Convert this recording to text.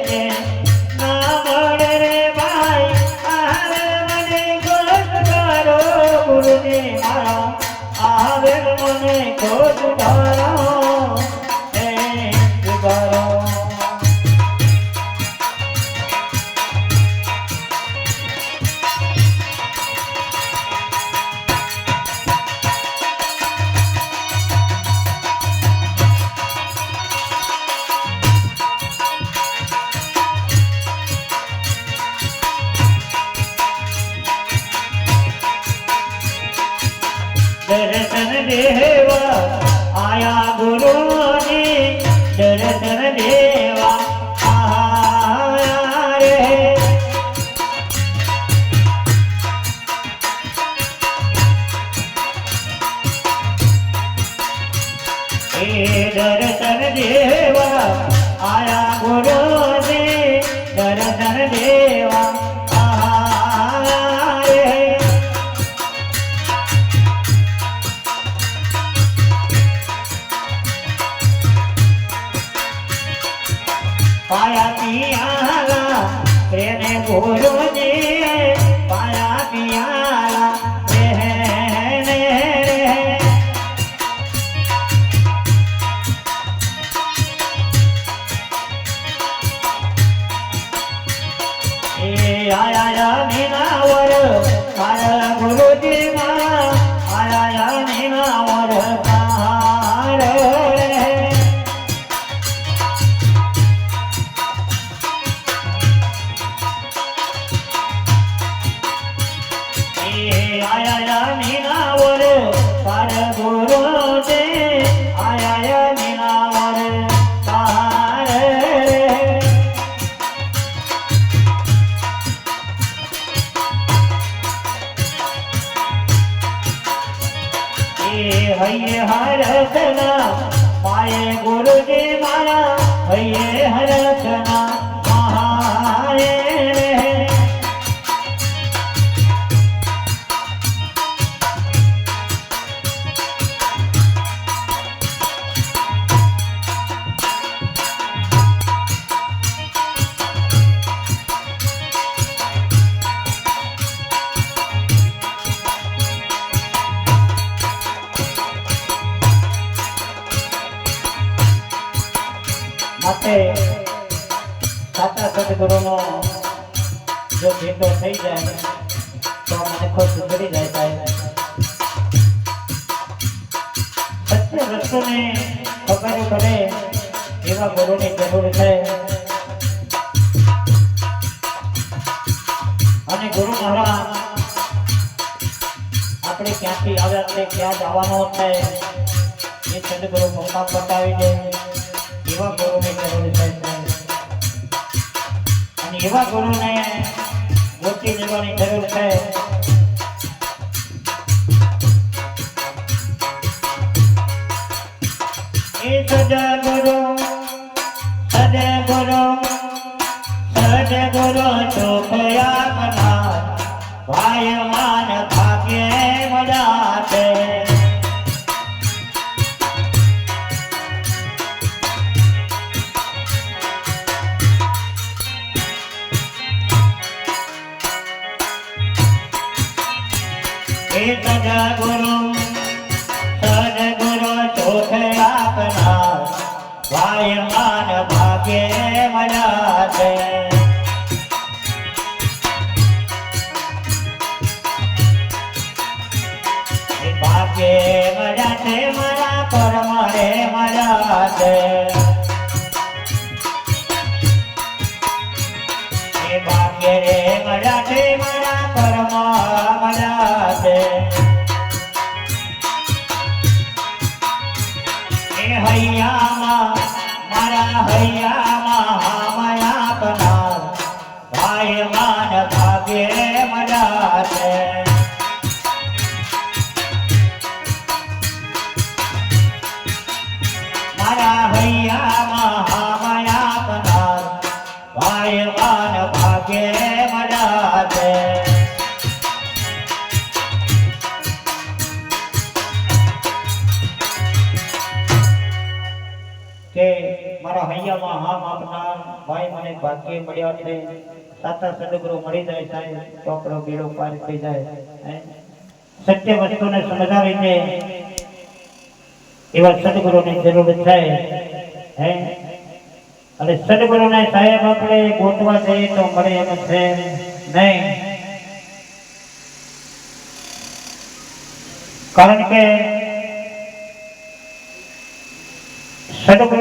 કે ના મળે રે ભાઈ આવે મને ખોટ કરો ગુરુજી મારા આવે મને ખોટ કરો એ કરો दर्शन देवा आया गुरु ने दर्शन देवा आया रे दर्शन देवा आया गुरु ने दर्शन देवा पाया पियाला प्रेम गुरु ने पाया पियाला रहने रे आया मीनावर मारा गुरु जी आया मीनावर आया मीनावर पर गुरु दे आया मीनावर तार हये हरसना माये गुरु जी मारा हये हरसना महाये માટે સાચા સદગુરુનો જો ભેટો થઈ જાય તો મને ખુશ કરી જાય સાહેબ સત્ય વસ્તુને ખબર પડે એવા ગુરુની જરૂર છે અને ગુરુ મહારાજ આપણે ક્યાંથી આવ્યા છે ક્યાં જવાનો છે એ સદગુરુ પપ્પા બતાવી દે એવા ગુરુની જરૂર છે અને એવા ગુરુને ગોતી લેવાની જરૂર છે એ સદગુરુ સદગુરુ સદગુરુ ચોખયા બના ભાઈ માન ભાગ્ય મળ્યા છે सदगुरु सदगुरु चोख अपना भाई मान भाग्य मना दे भाग्य मना दे मना पर मरे मना दे भाग्य रे मना दे मना पर मना दे हૈયામાં મારા હૈયામાં માયા પનાર ભાઈ માન ભાગ્યે મજા છે મારા હૈયામાં માયા પનાર ભાઈ માન ભાગ્યે મજા છે કે મારા હૈયામાં હામ આપનાર ભાઈ મને ભાગ્ય મળ્યા છે, સાચા સદગુરુ મળી જાય સાહેબ તો આપણો બેડો પાર થઈ જાય. સત્ય વસ્તુને સમજાવી છે એવા સદગુરુની જરૂર છે. અને સદગુરુને સાહેબ આપણે ગોતવા જઈએ તો મળે એમ છે નહીં, કારણ કે સદગુરુ